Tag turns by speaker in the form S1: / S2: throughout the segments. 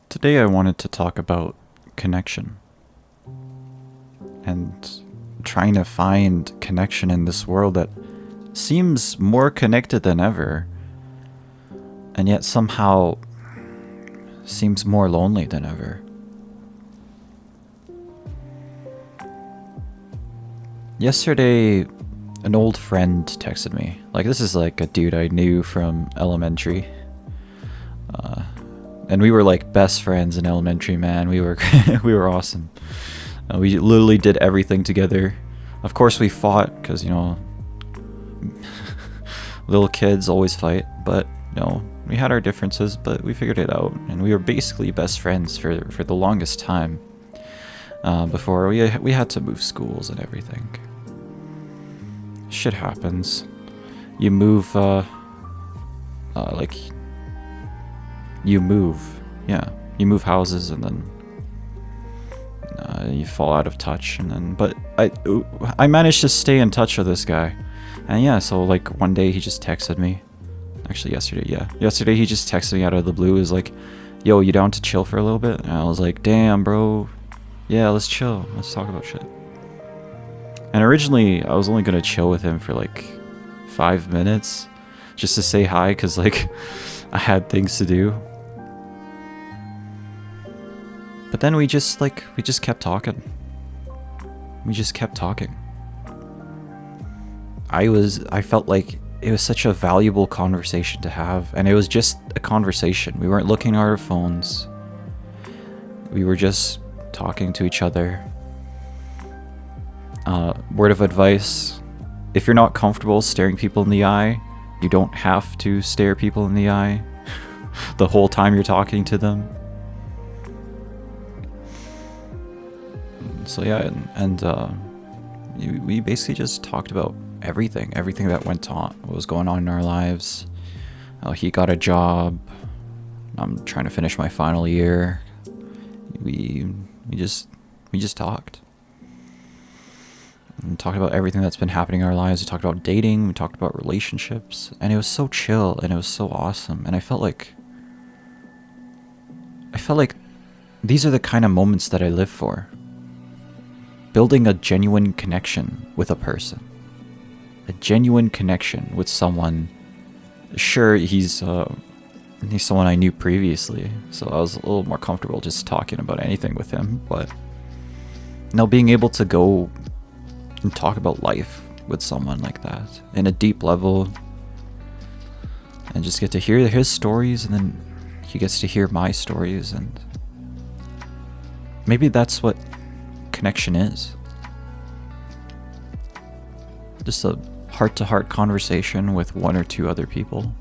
S1: Today I wanted to talk about connection and trying to find connection in this world that seems more connected than ever and yet somehow seems more lonely than ever. Yesterday, an old friend texted me. Like, this is like a dude I knew from elementary. And we were like best friends in elementary, man. We were we were awesome. We literally did everything together. Of course we fought, because, you know, little kids always fight. But, you know, we had our differences, but we figured it out. And we were basically best friends for the longest time. Before we had to move schools and everything. Shit happens. You move, you move houses, and then you fall out of touch, and then, but I managed to stay in touch with this guy, and yeah, so like one day he just texted me, actually yesterday he just texted me out of the blue. He was like, yo, you down to chill for a little bit? And I was like, damn bro, yeah, let's chill, let's talk about shit. And originally I was only gonna chill with him for like 5 minutes just to say hi, because like I had things to do. But then we just kept talking. We just kept talking. I felt like it was such a valuable conversation to have, and it was just a conversation. We weren't looking at our phones. We were just talking to each other. Word of advice: if you're not comfortable staring people in the eye, you don't have to stare people in the eye the whole time you're talking to them. So yeah, we basically just talked about everything that went on, what was going on in our lives. He got a job. I'm trying to finish my final year. We just talked. We talked about everything that's been happening in our lives. We talked about dating. We talked about relationships, and it was so chill and it was so awesome. And I felt like these are the kind of moments that I live for. Building a genuine connection with a person. A genuine connection with someone. Sure, he's someone I knew previously, so I was a little more comfortable just talking about anything with him, but you know, being able to go and talk about life with someone like that in a deep level, and just get to hear his stories, and then he gets to hear my stories, and maybe that's what connection is. Just a heart-to-heart conversation with one or two other people.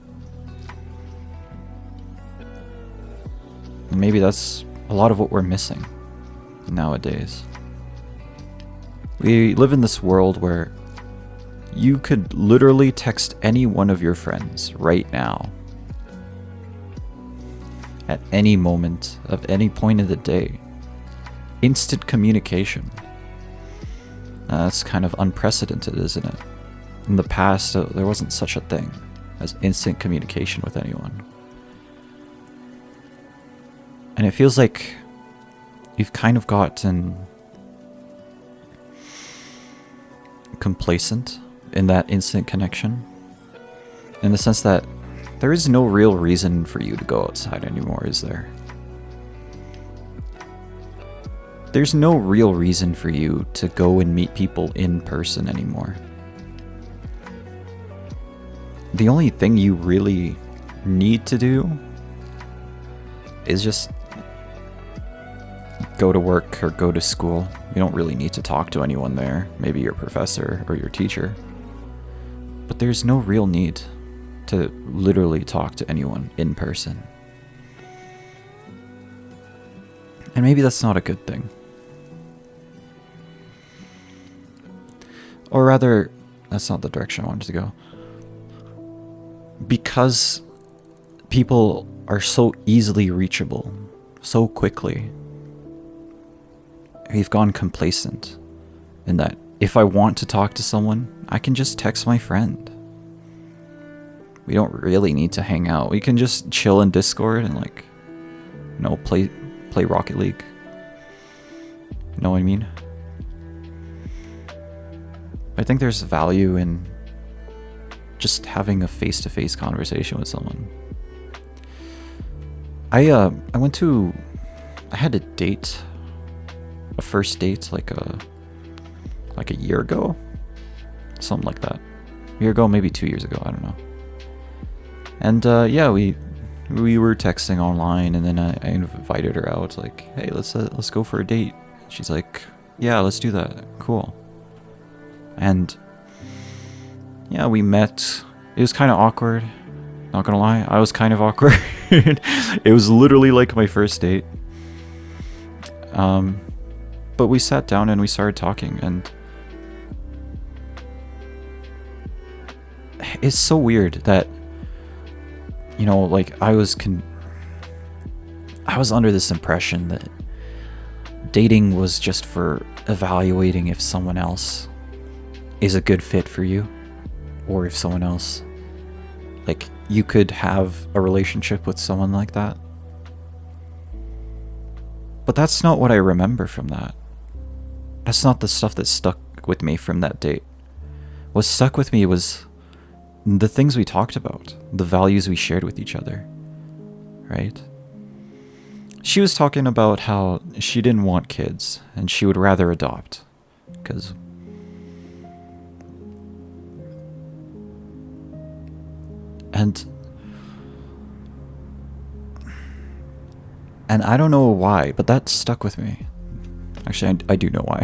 S1: And maybe that's a lot of what we're missing nowadays. We live in this world where you could literally text any one of your friends right now, at any moment of any point of the day. Instant communication. That's kind of unprecedented, isn't it? In the past, there wasn't such a thing as instant communication with anyone. And it feels like you've kind of gotten complacent in that instant connection, in the sense that there is no real reason for you to go outside anymore, is there? There's no real reason for you to go and meet people in person anymore. The only thing you really need to do is just go to work or go to school. You don't really need to talk to anyone there. Maybe your professor or your teacher. But there's no real need to literally talk to anyone in person. And maybe that's not a good thing. Or rather, that's not the direction I wanted to go. Because people are so easily reachable, so quickly, we've gone complacent in that if I want to talk to someone, I can just text my friend. We don't really need to hang out. We can just chill in Discord and like No, play Rocket League. You know what I mean? I think there's value in just having a face-to-face conversation with someone. I had a date, a first date, like a year ago, something like that. A year ago, maybe 2 years ago, I don't know. And yeah, we were texting online, and then I invited her out, like, hey, let's go for a date. She's like, yeah, let's do that. Cool. And yeah, we met. It was kind of awkward. Not gonna lie, I was kind of awkward. It was literally like my first date. But we sat down and we started talking, and it's so weird that, you know, like I was under this impression that dating was just for evaluating if someone else is a good fit for you, or if someone else, like, you could have a relationship with someone like that. But that's not what I remember from that. That's not the stuff that stuck with me from that date. What stuck with me was the things we talked about, the values we shared with each other, right? She was talking about how she didn't want kids and she would rather adopt, because and I don't know why, but that stuck with me. Actually, I do know why.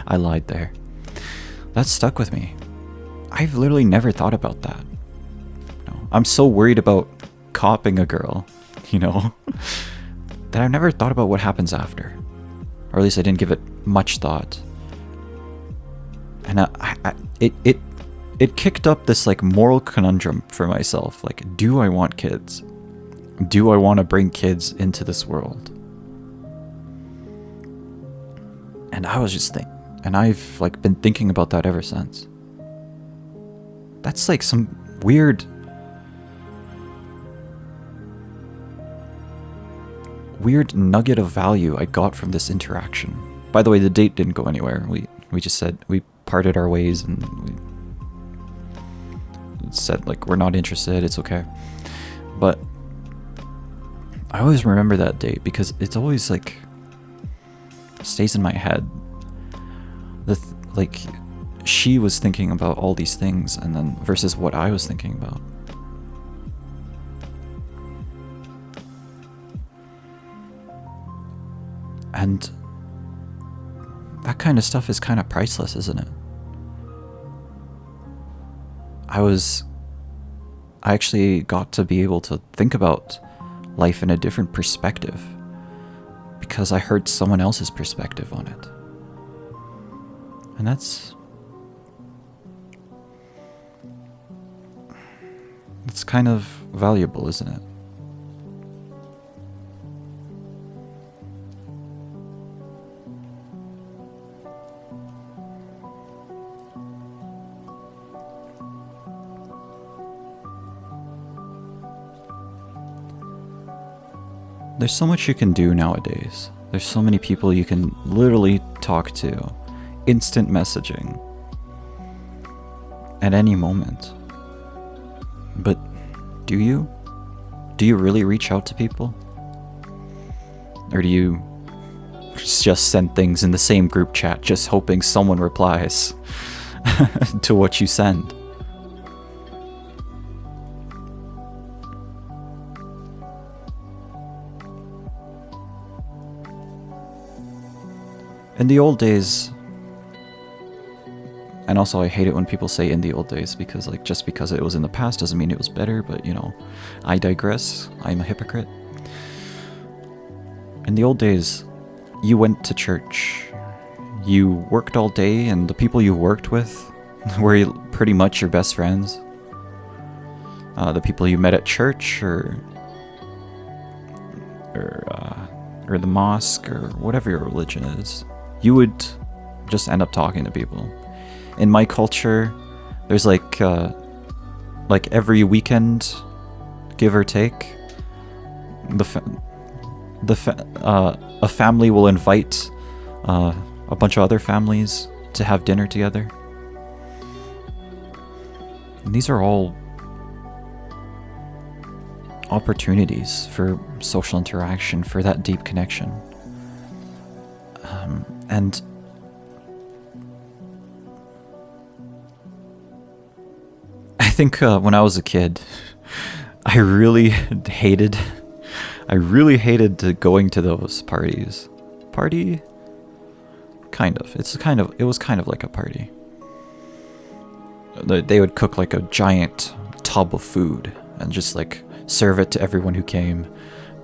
S1: I lied there. That stuck with me. I've literally never thought about that. You know, I'm so worried about copping a girl, you know, that I've never thought about what happens after. Or at least I didn't give it much thought. And it kicked up this like moral conundrum for myself. Like, do I want kids? Do I want to bring kids into this world? And I was just thinking, and I've like been thinking about that ever since. That's like some weird nugget of value I got from this interaction. By the way, the date didn't go anywhere. We just said, we parted our ways, and we said like, we're not interested, it's okay. But I always remember that date because it's always like stays in my head. Like, she was thinking about all these things, and then versus what I was thinking about. And that kind of stuff is kind of priceless, isn't it? I actually got to be able to think about life in a different perspective because I heard someone else's perspective on it. And that's kind of valuable, isn't it? There's so much you can do nowadays. There's so many people you can literally talk to. Instant messaging. At any moment. But do you? Do you really reach out to people? Or do you just send things in the same group chat just hoping someone replies to what you send? In the old days, and also I hate it when people say in the old days, because like just because it was in the past doesn't mean it was better, but you know, I digress. I'm a hypocrite. In the old days, you went to church, you worked all day, and the people you worked with were pretty much your best friends. The people you met at church or the mosque or whatever your religion is, you would just end up talking to people. In my culture, there's like every weekend, give or take, a family will invite a bunch of other families to have dinner together. And these are all opportunities for social interaction, for that deep connection. And I think when I was a kid, I really hated going to those parties. Party? Kind of. It was kind of like a party. They would cook like a giant tub of food and just like serve it to everyone who came.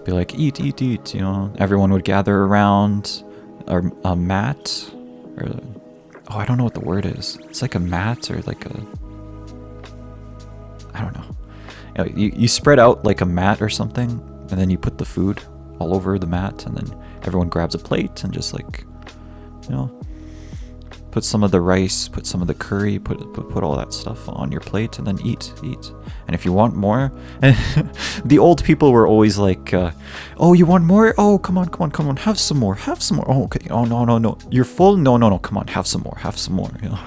S1: Be like, eat, eat, eat, you know. Everyone would gather around a mat, or oh, I don't know what the word is. It's like a mat or like a, I don't know. You spread out like a mat or something, and then you put the food all over the mat, and then everyone grabs a plate and just like, you know, put some of the rice, put some of the curry, put all that stuff on your plate, and then eat. And if you want more, and the old people were always like, "Oh, you want more? Oh, come on, have some more. Oh, okay. Oh, no, you're full. No, come on, have some more. You know."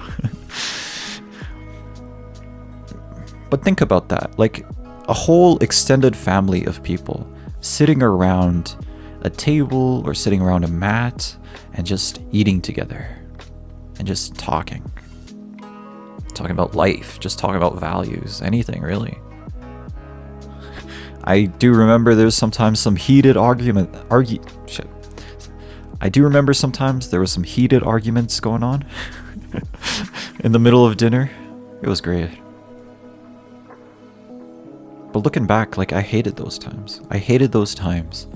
S1: But think about that, like a whole extended family of people sitting around a table or sitting around a mat and just eating together and just talking about life, just talking about values, anything really. I do remember there's sometimes some heated I do remember sometimes there was some heated arguments going on in the middle of dinner. It was great. But looking back, like, I hated those times. I hated those times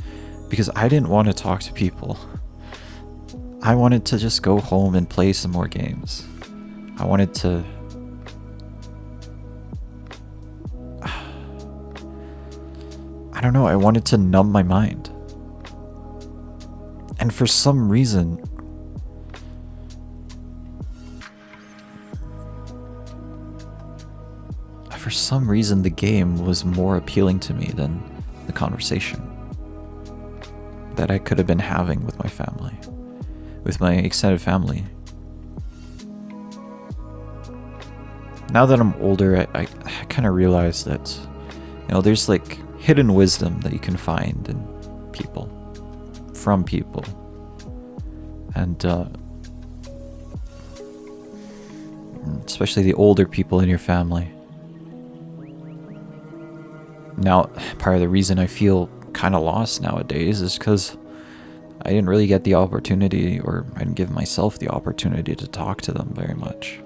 S1: because I didn't want to talk to people. I wanted to just go home and play some more games. I wanted to... I don't know, I wanted to numb my mind. And for some reason... the game was more appealing to me than the conversation that I could have been having with my family, with my extended family. Now that I'm older, I kind of realize that, you know, there's like hidden wisdom that you can find in people, from people. And especially the older people in your family. Now, part of the reason I feel kind of lost nowadays is because I didn't really get the opportunity, or I didn't give myself the opportunity to talk to them very much.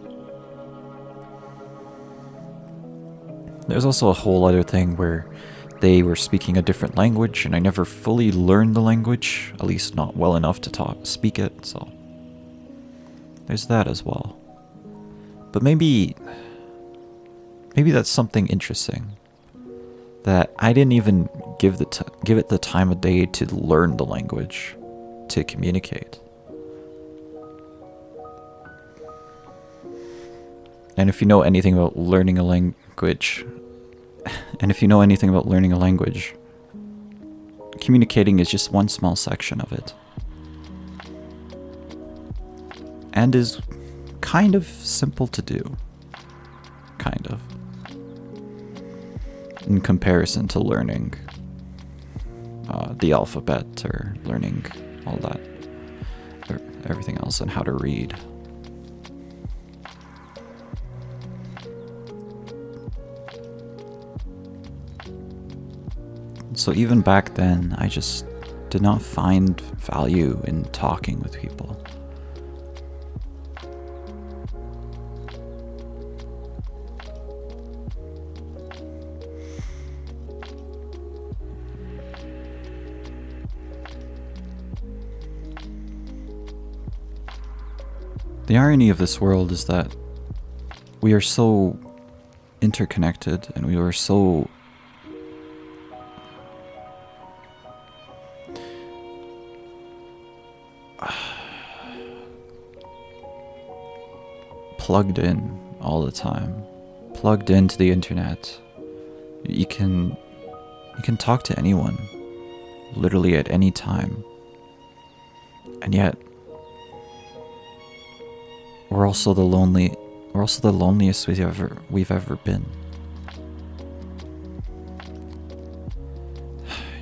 S1: There's also a whole other thing where they were speaking a different language, and I never fully learned the language, at least not well enough to speak it, so there's that as well. But maybe that's something interesting, that I didn't even give it the time of day to learn the language, to communicate. And if you know anything about learning a language, communicating is just one small section of it. And is kind of simple to do. Kind of. In comparison to learning the alphabet, or learning all that, or everything else, and how to read. So even back then, I just did not find value in talking with people. The irony of this world is that we are so interconnected, and we are so plugged in all the time, plugged into the internet. You can talk to anyone literally at any time. And yet, we're also the loneliest we've ever been.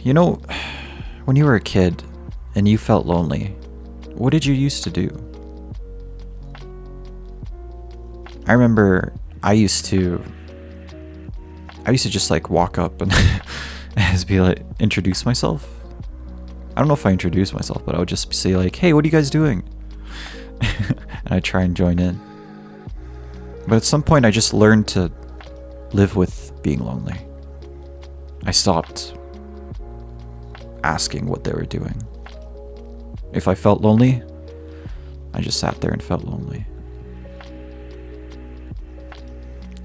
S1: You know, when you were a kid and you felt lonely, what did you used to do? I remember I used to just like walk up and just be like, introduce myself. I don't know if I introduced myself, but I would just say like, hey, what are you guys doing? And I'd try and join in. But at some point I just learned to live with being lonely. I stopped asking what they were doing. If I felt lonely, I just sat there and felt lonely.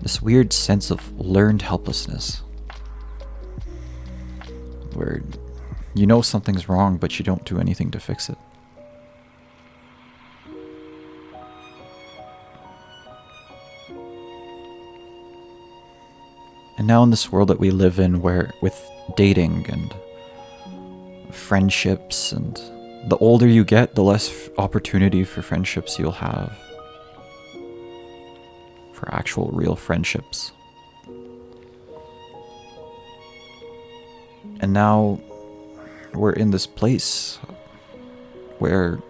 S1: This weird sense of learned helplessness, where you know something's wrong, but you don't do anything to fix it. And now in this world that we live in, where with dating and friendships, and the older you get, the less opportunity for friendships you'll have. For actual real friendships. And now we're in this place where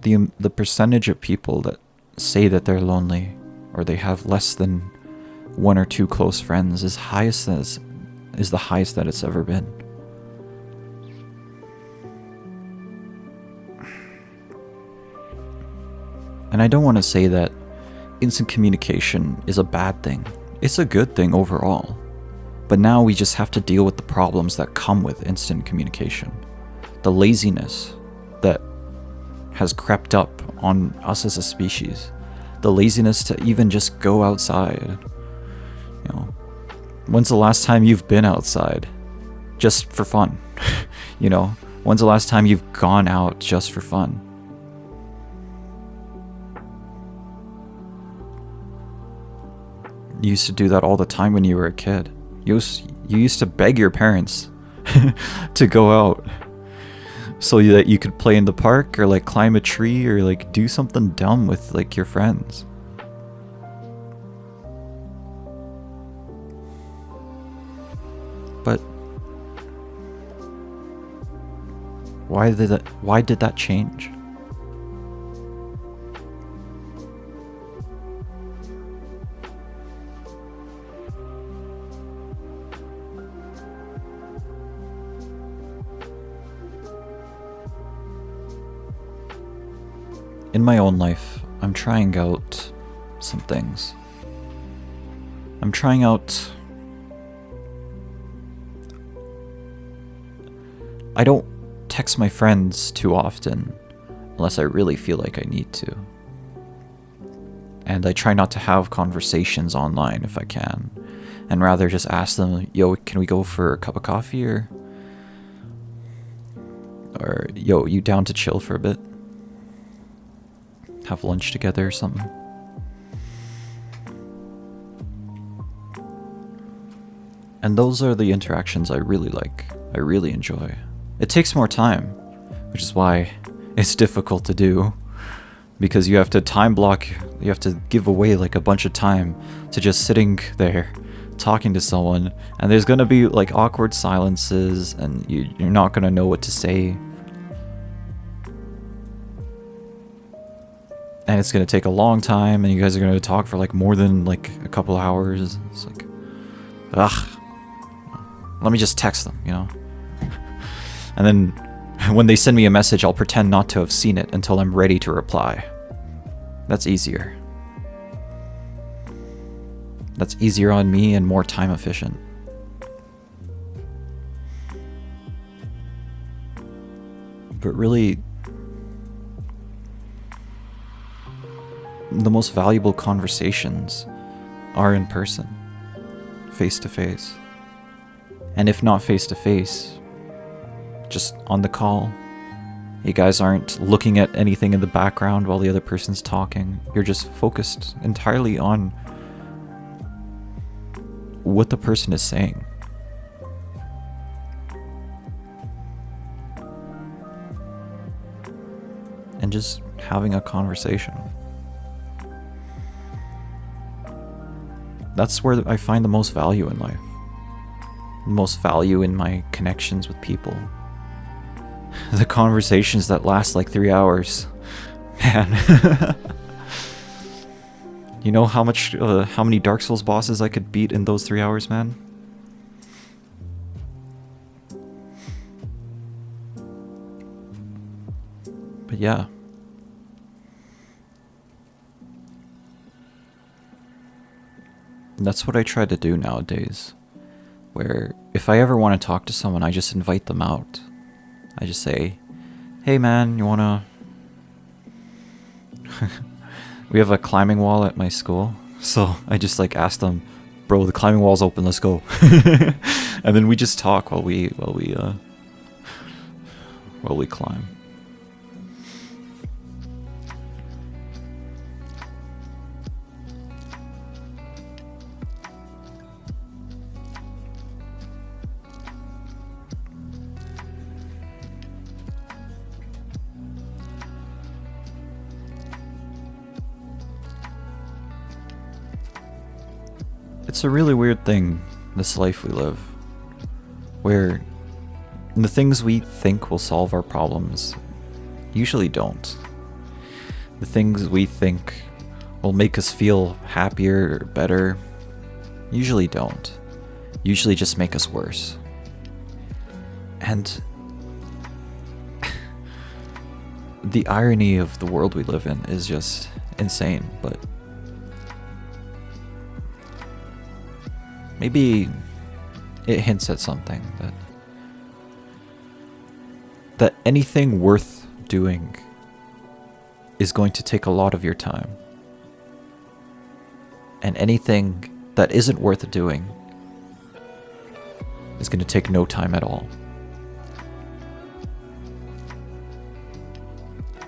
S1: the percentage of people that say that they're lonely or they have less than 1 or 2 close friends is the highest that it's ever been. And I don't want to say that instant communication is a bad thing. It's a good thing overall. But now we just have to deal with the problems that come with instant communication. The laziness that has crept up on us as a species. The laziness to even just go outside. You know, when's the last time you've been outside? Just for fun. You know, when's the last time you've gone out just for fun? You used to do that all the time when you were a kid. You used to beg your parents to go out so that you could play in the park or like climb a tree or like do something dumb with like your friends. But why did that change? In my own life, I'm trying out some things. I'm trying out... I don't text my friends too often, unless I really feel like I need to. And I try not to have conversations online if I can, and rather just ask them, yo, can we go for a cup of coffee, or yo, you down to chill for a bit? Have lunch together or something. And those are the interactions I really like. I really enjoy. It takes more time, which is why it's difficult to do. Because you have to time block, you have to give away like a bunch of time to just sitting there talking to someone. And there's gonna be like awkward silences and you're not gonna know what to say. And it's going to take a long time, and you guys are going to talk for like more than like a couple hours. It's like, ugh, let me just text them, you know? And then when they send me a message, I'll pretend not to have seen it until I'm ready to reply. That's easier. That's easier on me and more time efficient. But really, the most valuable conversations are in person, face to face. And if not face to face, just on the call. You guys aren't looking at anything in the background while the other person's talking. You're just focused entirely on what the person is saying. And just having a conversation. That's where I find the most value in life. The most value in my connections with people. The conversations that last like 3 hours. Man. You know how many Dark Souls bosses I could beat in those 3 hours, man? But yeah. That's what I try to do nowadays. Where if I ever want to talk to someone, I just invite them out. I just say, hey man, you wanna... We have a climbing wall at my school, so I just like asked them, bro, the climbing wall's open, let's go. And then we just talk while we climb. It's a really weird thing, this life we live, where the things we think will solve our problems usually don't. The things we think will make us feel happier or better usually don't. Usually just make us worse. And the irony of the world we live in is just insane, but maybe it hints at something, that anything worth doing is going to take a lot of your time. And anything that isn't worth doing is going to take no time at all.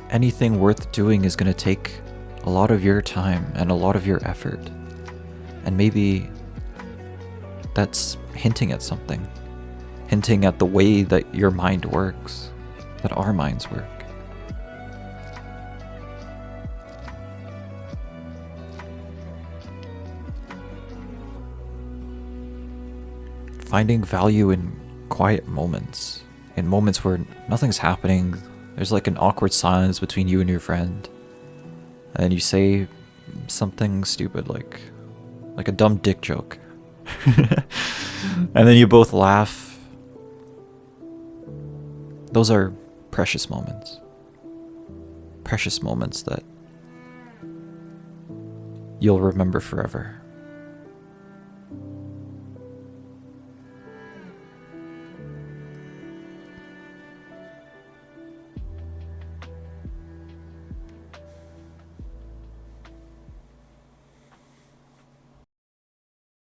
S1: Anything worth doing is going to take a lot of your time and a lot of your effort. And maybe that's hinting at something. Hinting at the way that your mind works. That our minds work. Finding value in quiet moments. In moments where nothing's happening. There's like an awkward silence between you and your friend. And you say something stupid like a dumb dick joke. And then you both laugh. Those are precious moments. Precious moments that you'll remember forever.